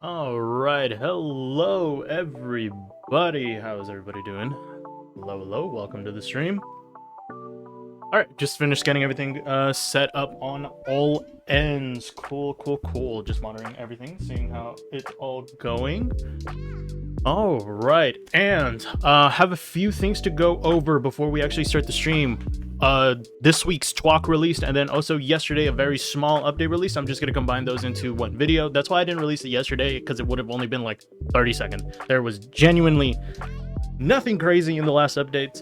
All right, hello everybody. How's everybody doing? Hello, welcome to the stream. All right, just finished getting everything set up on all ends. Cool. Just monitoring everything, seeing how it's all going. All right, and have a few things to go over before we actually start the stream. This week's TWOK released, and then also yesterday a very small update release. I'm just gonna combine those into one video. That's why I didn't release it yesterday, because it would have only been like 30 seconds. There was genuinely nothing crazy in the last updates.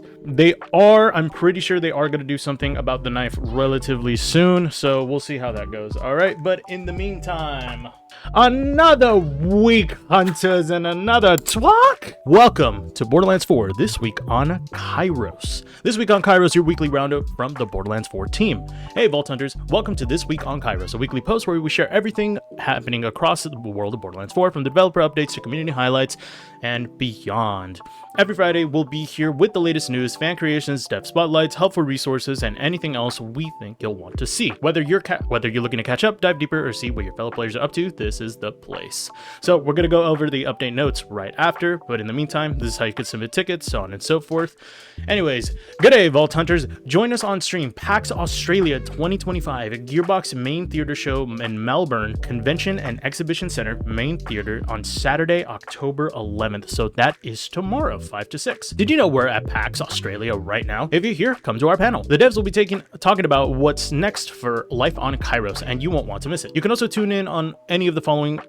I'm pretty sure they are going to do something about the knife relatively soon, so we'll see how that goes. All right, but in the meantime, another week, hunters, and another TWOK. Welcome to Borderlands 4, this week on Kairos. This week on Kairos, your weekly roundup from the Borderlands 4 team. Hey, Vault Hunters, welcome to This Week on Kairos, a weekly post where we share everything happening across the world of Borderlands 4, from developer updates to community highlights and beyond. Every Friday, we'll be here with the latest news, fan creations, dev spotlights, helpful resources, and anything else we think you'll want to see. Whether you're looking to catch up, dive deeper, or see what your fellow players are up to, this is the place. So we're going to go over the update notes right after, but in the meantime, this is how you can submit tickets, so on and so forth. Anyways, good day, Vault Hunters. Join us on stream, PAX Australia 2025, Gearbox Main Theatre Show in Melbourne, Convention and Exhibition Center Main Theatre on Saturday, October 11th. So that is tomorrow, 5 to 6. Did you know we're at PAX Australia right now? If you're here, come to our panel. The devs will be talking about what's next for life on Kairos, and you won't want to miss it. You can also tune in on any of the following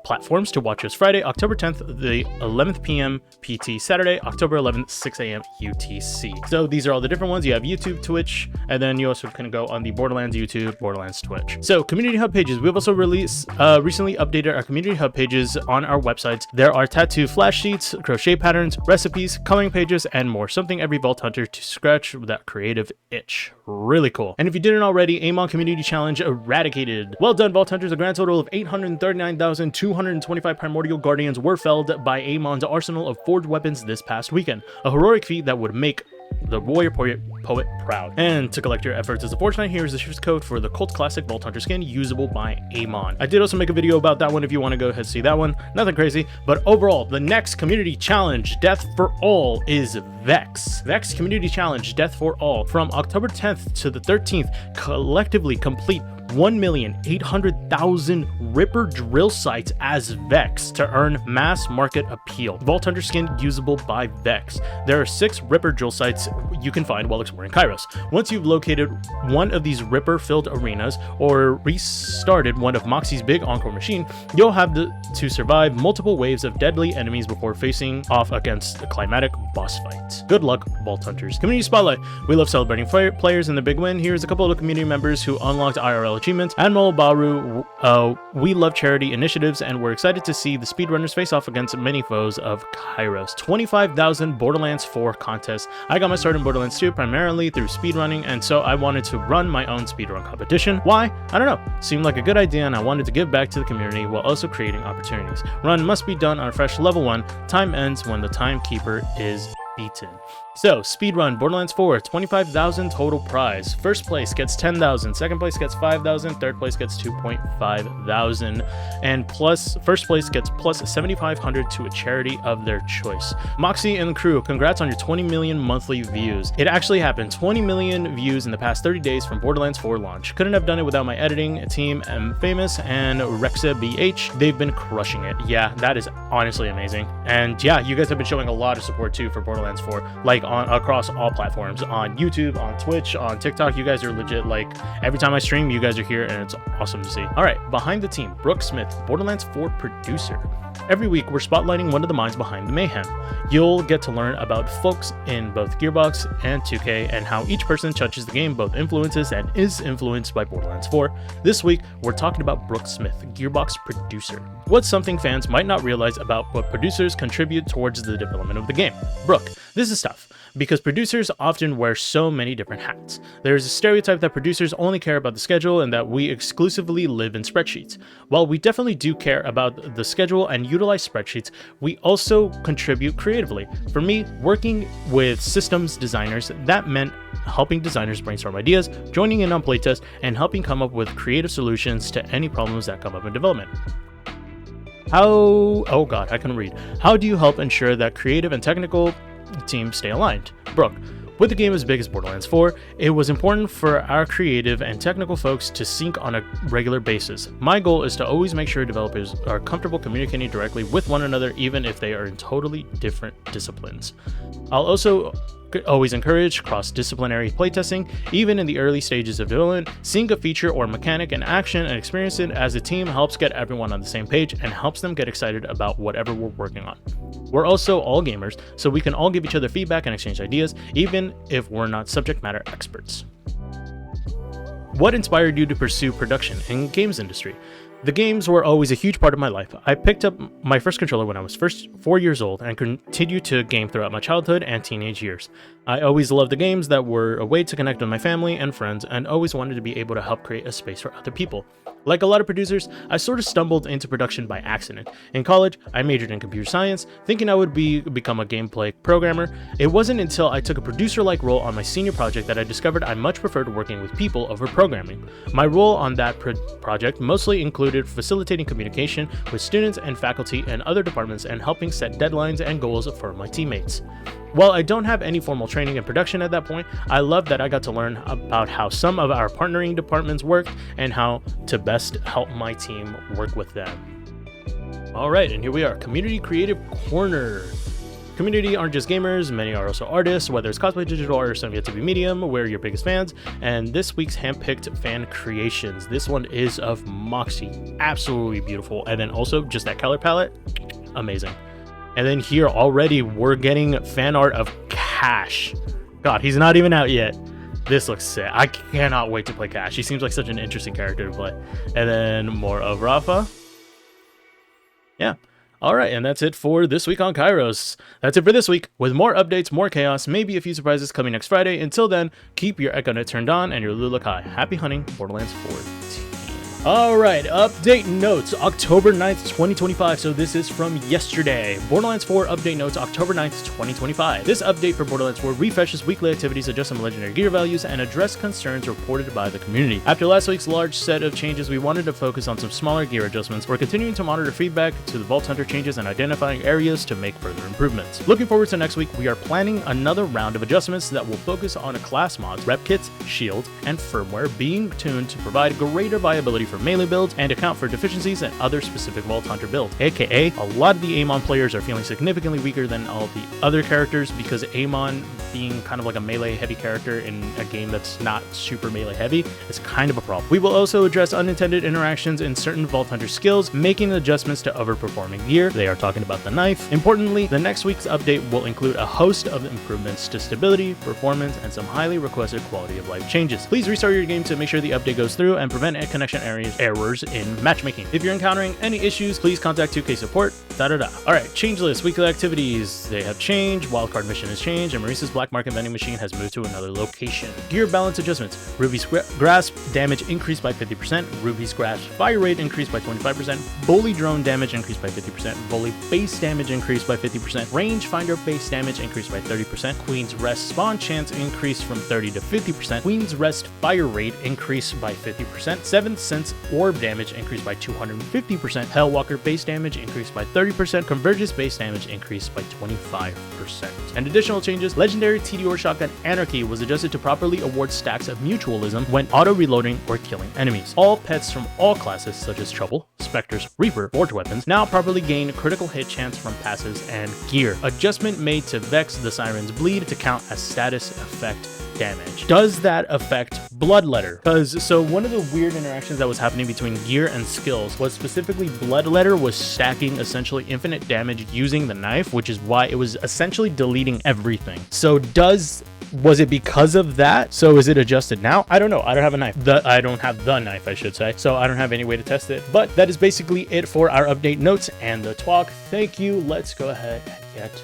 platforms to watch us: Friday, October 10th, the 11th p.m. PT, Saturday, October 11th, 6 a.m. UTC. So these are all the different ones. You have YouTube, Twitch, and then you also can go on the Borderlands YouTube, Borderlands Twitch. So community hub pages. We've also recently updated our community hub pages on our websites. There are tattoo flash sheets, crochet patterns, recipes, coloring pages, and more. Something every Vault Hunter to scratch that creative itch. Really cool. And if you didn't already, Amon Community Challenge eradicated. Well done, Vault Hunters. A grand total of 839,225 primordial guardians were felled by Amon's arsenal of forged weapons this past weekend. A heroic feat that would make the warrior poet proud. And to collect your efforts as a Forge Knight, here's the shift code for the Cult Classic Vault Hunter skin, usable by Amon. I did also make a video about that one if you want to go ahead and see that one. Nothing crazy, but overall, the next community challenge, Death for All, is Vex. Vex Community Challenge, Death for All, from October 10th to the 13th, collectively complete 1,800,000 Ripper drill sites as Vex to earn mass market appeal. Vault Hunter skin usable by Vex. There are 6 Ripper drill sites you can find while exploring Kairos. Once you've located one of these Ripper-filled arenas or restarted one of Moxie's big Encore machine, you'll have to survive multiple waves of deadly enemies before facing off against the climatic boss fights. Good luck, Vault Hunters. Community Spotlight. We love celebrating players and the big win. Here's a couple of the community members who unlocked IRL achievements. Anmol Baru, we love charity initiatives, and we're excited to see the speedrunners face off against many foes of Kairos. 25,000 Borderlands 4 contests. I got my start in Borderlands 2 primarily through speedrunning, and so I wanted to run my own speedrun competition. Why? I don't know. Seemed like a good idea, and I wanted to give back to the community while also creating opportunities. Run must be done on a fresh level 1. Time ends when the timekeeper is beaten. So, speedrun Borderlands 4, 25,000 total prize. First place gets 10,000, second place gets 5,000, third place gets 2,500, and first place gets plus 7,500 to a charity of their choice. Moxie and the crew, congrats on your 20 million monthly views. It actually happened. 20 million views in the past 30 days from Borderlands 4 launch. Couldn't have done it without my editing team, M Famous and Rexa BH. They've been crushing it. Yeah, that is honestly amazing. And yeah, you guys have been showing a lot of support too for Borderlands 4. Like across all platforms, on YouTube, on Twitch, on TikTok. You guys are legit. Like every time I stream, you guys are here, and it's awesome to see. All right, behind the team, Brooke Smith, Borderlands 4 producer. Every week, we're spotlighting one of the minds behind the mayhem. You'll get to learn about folks in both Gearbox and 2K and how each person touches the game, both influences and is influenced by Borderlands 4. This week, we're talking about Brooke Smith, Gearbox producer. What's something fans might not realize about what producers contribute towards the development of the game? Brooke, this is tough, because producers often wear so many different hats. There's a stereotype that producers only care about the schedule and that we exclusively live in spreadsheets. While we definitely do care about the schedule and utilize spreadsheets, we also contribute creatively. For me, working with systems designers, that meant helping designers brainstorm ideas, joining in on playtests, and helping come up with creative solutions to any problems that come up in development. Oh god, I can read. How do you help ensure that creative and technical teams stay aligned? Brooke. With a game as big as Borderlands 4, it was important for our creative and technical folks to sync on a regular basis. My goal is to always make sure developers are comfortable communicating directly with one another, even if they are in totally different disciplines. I'll also always encourage cross-disciplinary playtesting, even in the early stages of development. Seeing a feature or mechanic in action and experience it as a team helps get everyone on the same page and helps them get excited about whatever we're working on. We're also all gamers, so we can all give each other feedback and exchange ideas, even if we're not subject matter experts. What inspired you to pursue production in games industry? The games were always a huge part of my life. I picked up my first controller when I was 4 years old and continued to game throughout my childhood and teenage years. I always loved the games that were a way to connect with my family and friends, and always wanted to be able to help create a space for other people. Like a lot of producers, I sort of stumbled into production by accident. In college, I majored in computer science, thinking I would become a gameplay programmer. It wasn't until I took a producer-like role on my senior project that I discovered I much preferred working with people over programming. My role on that project mostly included facilitating communication with students and faculty and other departments, and helping set deadlines and goals for my teammates. While I don't have any formal training in production at that point, I love that I got to learn about how some of our partnering departments worked and how to best help my team work with them. All right, and here we are, Community Creative Corner. Community aren't just gamers, many are also artists, whether it's cosplay, digital art, or some yet to be medium. We're your biggest fans, and this week's handpicked fan creations. This one is of Moxie, absolutely beautiful, and then also just that color palette, amazing. And then here already we're getting fan art of Cash. God, he's not even out yet. This looks sick. I cannot wait to play Cash. He seems like such an interesting character to play. And then more of Rafa. Yeah. All right, and that's it for this week on Kairos. That's it for this week. With more updates, more chaos, maybe a few surprises coming next Friday. Until then, keep your Echo Net turned on and your Lulak high. Happy hunting, Borderlands 4. Alright, update notes, October 9th, 2025, so this is from yesterday. Borderlands 4 update notes, October 9th, 2025. This update for Borderlands 4 refreshes weekly activities, adjusts some legendary gear values, and address concerns reported by the community. After last week's large set of changes, we wanted to focus on some smaller gear adjustments. We're continuing to monitor feedback to the Vault Hunter changes and identifying areas to make further improvements. Looking forward to next week, we are planning another round of adjustments that will focus on class mods, rep kits, shields, and firmware being tuned to provide greater viability for melee builds and account for deficiencies and other specific Vault Hunter builds. AKA, a lot of the Amon players are feeling significantly weaker than all the other characters because Amon, being kind of like a melee heavy character in a game that's not super melee heavy, is kind of a problem. We will also address unintended interactions in certain Vault Hunter skills, making adjustments to overperforming gear. They are talking about the knife. Importantly, the next week's update will include a host of improvements to stability, performance, and some highly requested quality of life changes. Please restart your game to make sure the update goes through and prevent connection errors in matchmaking. If you're encountering any issues, please contact 2K support. Alright, change list, weekly activities. They have changed, wildcard mission has changed, and Maurice's black market vending machine has moved to another location. Gear balance adjustments. Ruby's grasp damage increased by 50%, Ruby's grasp fire rate increased by 25%, Bully drone damage increased by 50%, Bully base damage increased by 50%, rangefinder base damage increased by 30%, Queen's Rest spawn chance increased from 30 to 50%, Queen's Rest fire rate increased by 50%, 7th Sense orb damage increased by 250%, Hellwalker base damage increased by 30%, Convergence base damage increased by 25%. And additional changes, Legendary TDR Shotgun Anarchy was adjusted to properly award stacks of mutualism when auto-reloading or killing enemies. All pets from all classes, such as Trouble, Spectres, Reaper, Forge weapons, now properly gain critical hit chance from passes and gear. Adjustment made to Vex the Siren's Bleed to count as status effect damage. Does that affect Bloodletter? So one of the weird interactions that was happening between gear and skills was specifically Bloodletter was stacking essentially infinite damage using the knife, which is why it was essentially deleting everything. So was it because of that? So is it adjusted now? I don't know. I don't have a knife. I don't have the knife, I should say. So I don't have any way to test it. But that is basically it for our update notes and the TWOK. Thank you. Let's go ahead and get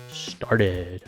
started.